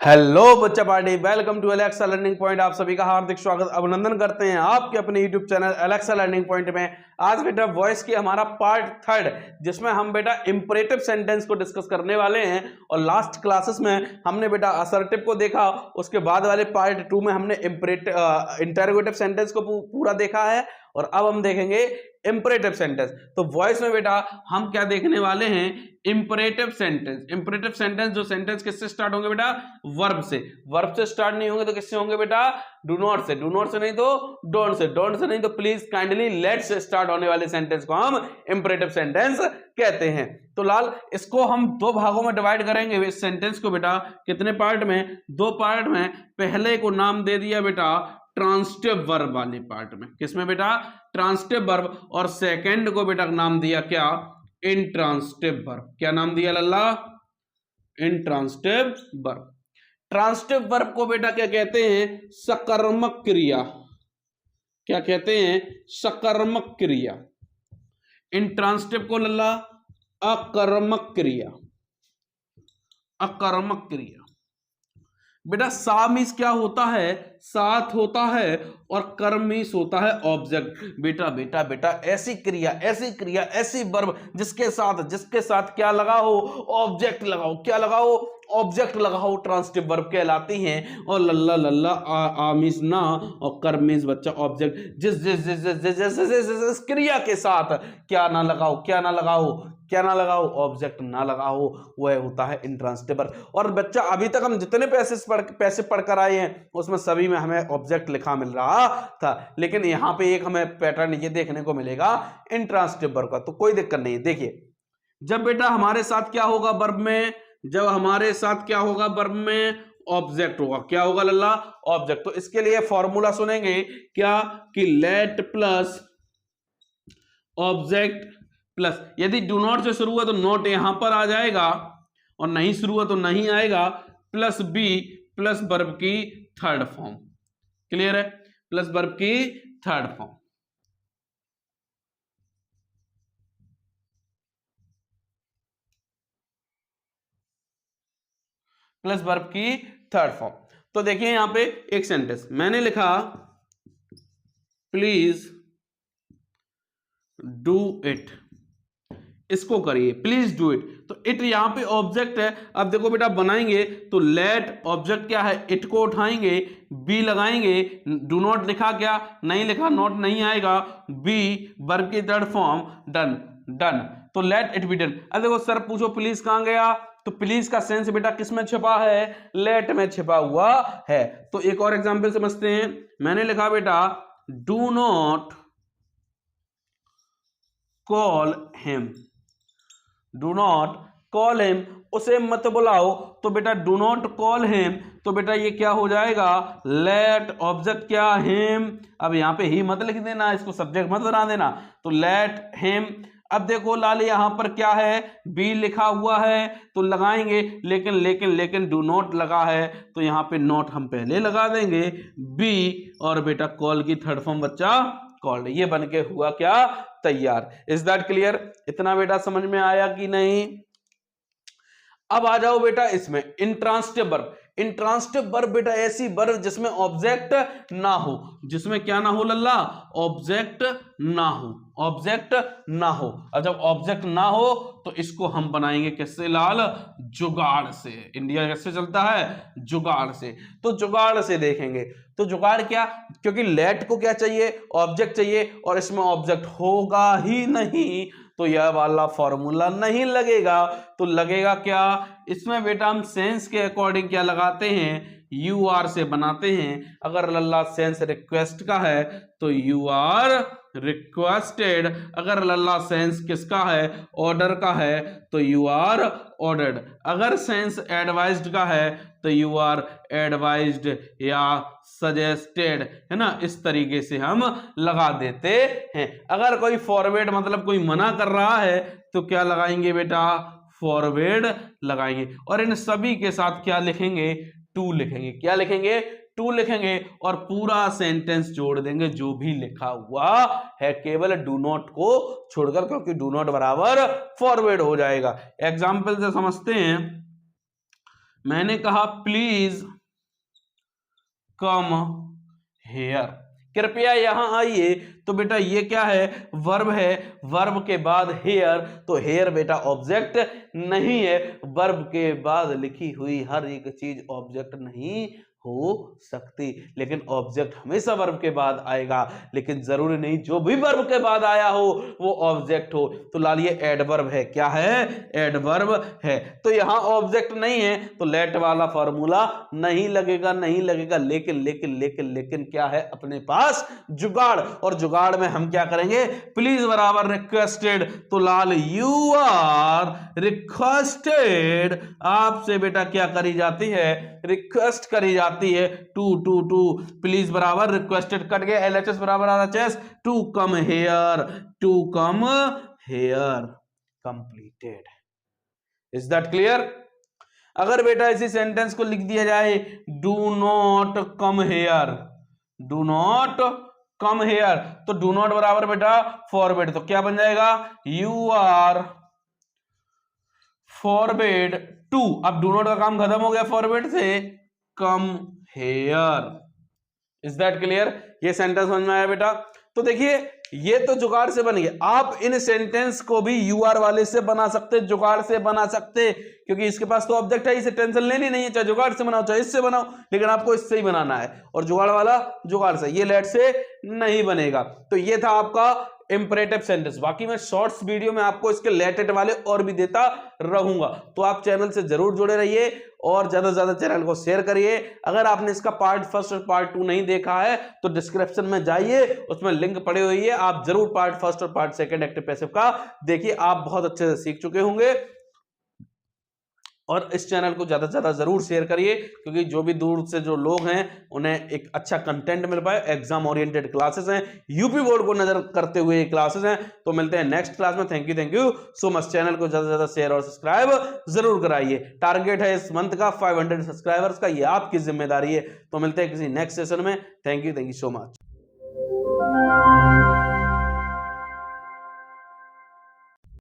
Hello बच्चा party, welcome to Alexa learning point. आप सभी का हार्दिक स्वागत अभिनंदन करते हैं आपके अपने YouTube channel Alexa learning point में। आज बेटा वॉइस की हमारा पार्ट थर्ड, जिसमें हम बेटा इंपरेटिव सेंटेंस को डिस्कस करने वाले हैं। और लास्ट क्लासेस में हमने बेटा असर्टिव को देखा, उसके बाद वाले पार्ट टू में हमने इंटरोगेटिव सेंटेंस को पूरा देखा है। और अब हम देखेंगे इंपरेटिव सेंटेंस। तो वॉइस में बेटा हम क्या देखने वाले हैं? Imperative sentence. इंपरेटिव सेंटेंस जो सेंटेंस किससे स्टार्ट होंगे बेटा? वर्ब से। वर्ब से स्टार्ट नहीं होंगे तो किससे होंगे बेटा? डू नॉट से। डू नॉट से नहीं तो डोंट से। डोंट से नहीं तो प्लीज, काइंडली, लेट से स्टार्ट होने वाले सेंटेंस को हम इंपरेटिव सेंटेंस कहते हैं। तो लाल, इसको हम दो भागों में डिवाइड करेंगे इस सेंटेंस को बेटा। कितने पार्ट में? दो पार्ट में। पहले को नाम दे दिया बेटा ट्रांसिटिव वर्ब वाले पार्ट में। किसमें बेटा? Transitive verb. और सेकंड को बेटा नाम दिया क्या? Intransitive verb. क्या नाम दिया लल्ला? Intransitive verb. ट्रांसिटिव वर्ब को बेटा क्या कहते हैं? सकर्मक क्रिया। क्या कहते हैं? सकर्मक क्रिया। इंट्रांसिटिव को लल्ला अकर्मक क्रिया। अकर्मक क्रिया। बेटा सा मीन्स क्या होता है? साथ होता है। और कर्म मीन्स होता है ऑब्जेक्ट। बेटा बेटा बेटा ऐसी क्रिया, ऐसी वर्ब जिसके साथ क्या लगाओ? ऑब्जेक्ट लगाओ। क्या लगाओ? ऑब्जेक्ट लगाओ, ट्रांसिटिव वर्ब कहलाती हैं। और लल्ला लल्ला आ मीन्स ना, और कर्म मीन्स बच्चा ऑब्जेक्ट। जिस क्रिया के साथ क्या ना लगाओ, ऑब्जेक्ट ना लगाओ, वह होता है इंट्रांसिटिव वर्ब। और बच्चा अभी तक हम जितने पैसे पढ़कर आए हैं उसमें सभी में हमें ऑब्जेक्ट लिखा मिल रहा था, लेकिन यहां पे एक हमें पैटर्न ये देखने को मिलेगा इंट्रांसिटिव वर्ब का। तो कोई दिक्कत नहीं है। देखिए, जब बेटा हमारे साथ क्या होगा वर्ब में? जब हमारे साथ क्या होगा वर्ब में? ऑब्जेक्ट होगा। क्या होगा लल्ला? ऑब्जेक्ट। तो इसके लिए फॉर्मूला सुनेंगे क्या? कि लेट प्लस ऑब्जेक्ट प्लस, यदि डू नॉट से शुरू हुआ तो नॉट यहां पर आ जाएगा, और नहीं शुरू हुआ तो नहीं आएगा, प्लस बी प्लस वर्ब की थर्ड फॉर्म। क्लियर है? प्लस वर्ब की थर्ड फॉर्म। प्लस वर्ब की थर्ड फॉर्म। तो देखिए यहां पे एक सेंटेंस मैंने लिखा, प्लीज डू इट। इसको करिए, प्लीज डू इट। तो इट यहां पे ऑब्जेक्ट है। अब देखो बेटा बनाएंगे तो लेट ऑब्जेक्ट क्या है? इट को उठाएंगे, बी लगाएंगे। डू नॉट लिखा क्या? नहीं लिखा, नॉट नहीं आएगा। बी वर्ब की थर्ड फॉर्म, डन। डन। तो लेट इट बी डन। अब देखो सर पूछो प्लीज कहां गया? तो प्लीज का सेंस बेटा किस में छिपा है? लेट में छिपा हुआ है। तो एक और एग्जांपल समझते हैं। मैंने लिखा बेटा do not call him. Do not call him, उसे मत बुलाओ। तो बेटा डू नॉट कॉल हिम, तो बेटा ये क्या हो जाएगा? लेट ऑब्जेक्ट क्या? हिम। अब यहां पे ही मत लिख देना, इसको सब्जेक्ट मत बना देना। तो लेट हिम। अब देखो लाल यहां पर क्या है? बी लिखा हुआ है तो लगाएंगे, लेकिन डू नॉट लगा है तो यहां पे नॉट हम पहले लगा देंगे, बी। और बेटा कॉल की थर्ड फॉर्म बच्चा कॉल्ड। ये बन के हुआ क्या? तैयार। Is that clear? इतना बेटा समझ में आया कि नहीं? अब आ जाओ बेटा इसमें इंट्रांसिटिव वर्ब। इंट्रांसिटिव वर्ब बेटा ऐसी वर्ब जिसमें ऑब्जेक्ट ना हो। जिसमें क्या ना हो लल्ला? ऑब्जेक्ट ना हो। ऑब्जेक्ट ना हो। और जब ऑब्जेक्ट ना हो तो इसको हम बनाएंगे किससे लाल? जुगाड़ से। इंडिया कैसे चलता है? जुगाड़ से। तो जुगाड़ से देखेंगे। तो जुगाड़ क्या? क्योंकि लेट को क्या चाहिए? ऑब्जेक्ट चाहिए, और इसमें ऑब्जेक्ट होगा ही नहीं, तो यह वाला फॉर्मूला नहीं लगेगा। तो लगेगा क्या? इसमें बेटा हम सेंस के अकॉर्डिंग क्या लगाते हैं? यू आर से बनाते हैं। अगर लल्ला सेंस रिक्वेस्ट का है तो यू आर रिक्वेस्टेड। अगर लल्ला सेंस किसका है? ऑर्डर का है तो यू आर ऑर्डर्ड। अगर सेंस एडवाइज्ड का है तो यू आर एडवाइज्ड या सजेस्टेड, है ना? इस तरीके से हम लगा देते हैं। अगर कोई फॉरवर्ड मतलब कोई मना कर रहा है तो क्या लगाएंगे बेटा? फॉरवर्ड लगाएंगे। और इन सभी के साथ क्या लिखेंगे? टू लिखेंगे। क्या लिखेंगे? टू लिखेंगे। और पूरा सेंटेंस जोड़ देंगे जो भी लिखा हुआ है, केवल डू नॉट को छोड़कर, क्योंकि डू नॉट बराबर फॉरवर्ड हो जाएगा। एग्जाम्पल से समझते हैं। मैंने कहा प्लीज कम हेयर, कृपया यहां आइए, तो बेटा ये क्या है, वर्ब है, वर्ब के बाद हेयर, तो हेयर बेटा ऑब्जेक्ट नहीं है, वर्ब के बाद लिखी हुई हर एक चीज ऑब्जेक्ट नहीं हो सकती, लेकिन ऑब्जेक्ट हमेशा वर्ब के बाद आएगा, लेकिन जरूरी नहीं जो भी वर्ब के बाद आया हो वो ऑब्जेक्ट हो। तो लाल ये एडवर्ब है, क्या है, एडवर्ब है। तो यहां ऑब्जेक्ट नहीं है तो लेट वाला फॉर्मूला नहीं लगेगा, नहीं लगेगा, लेकिन लेकिन लेकिन लेकिन क्या है अपने पास, जुगाड़, और जुगाड़ में हम क्या करेंगे, प्लीज बराबर रिक्वेस्टेड, तो लाल यू आर रिक्वेस्टेड, आपसे बेटा क्या करी जाती है, रिक्वेस्ट करी जाती है, टू टू टू, प्लीज बराबर रिक्वेस्टेड कट गया, एलएचएस बराबर RHS, to come here, to come here, completed. Is that clear? अगर बेटा इसी सेंटेंस को लिख दिया जाए, do not come here, do not come here, तो डू नॉट बराबर बेटा फॉरबिड, तो क्या बन जाएगा, यू आर फॉरबिड टू, अब डू नॉट का काम खत्म हो गया फॉरबिड से, come here. Is that clear? ये सेंटेंस समझ में आया बेटा? तो देखिए ये तो जुगाड़ से बन गया, आप इन सेंटेंस को भी यूआर वाले से बना सकते, जुगाड़ से बना सकते, क्योंकि इसके पास तो ऑब्जेक्ट है, इसे टेंशन लेनी नहीं है, चाहे जुगाड़ से बनाओ चाहे इससे बनाओ, लेकिन आपको इससे ही बनाना है, और जुगाड़ वाला जुगाड़ से, ये लेट से नहीं बनेगा। तो ये था आपका इंपरेटिव सेंटेंस। बाकी मैं शॉर्ट्स वीडियो में आपको इसके रिलेटेड वाले और भी देता रहूंगा, तो आप चैनल से जरूर जुड़े रहिए और ज्यादा से ज्यादा चैनल को शेयर करिए। अगर आपने इसका पार्ट फर्स्ट और पार्ट 2 नहीं देखा है तो डिस्क्रिप्शन में जाइए, उसमें लिंक पड़ी हुई है, आप जरूर पार्ट फर्स्ट और पार्ट सेकंड एक्टिव पैसिव का देखिए, आप बहुत अच्छे से सीख चुके होंगे। और इस चैनल को ज्यादा से ज्यादा जरूर शेयर करिए, क्योंकि जो भी दूर से जो लोग हैं उन्हें एक अच्छा कंटेंट मिल पाए। एग्जाम ओरिएंटेड क्लासेस हैं, यूपी बोर्ड को नजर करते हुए क्लासेस हैं। तो मिलते हैं नेक्स्ट क्लास में। Thank you so much. Channel को ज्यादा से ज्यादा शेयर और सब्सक्राइब जरूर कराइए। टारगेट है इस मंथ का 500 सब्सक्राइबर्स का, ये आपकी जिम्मेदारी है। तो मिलते हैं किसी नेक्स्ट सेशन में। Thank you so much.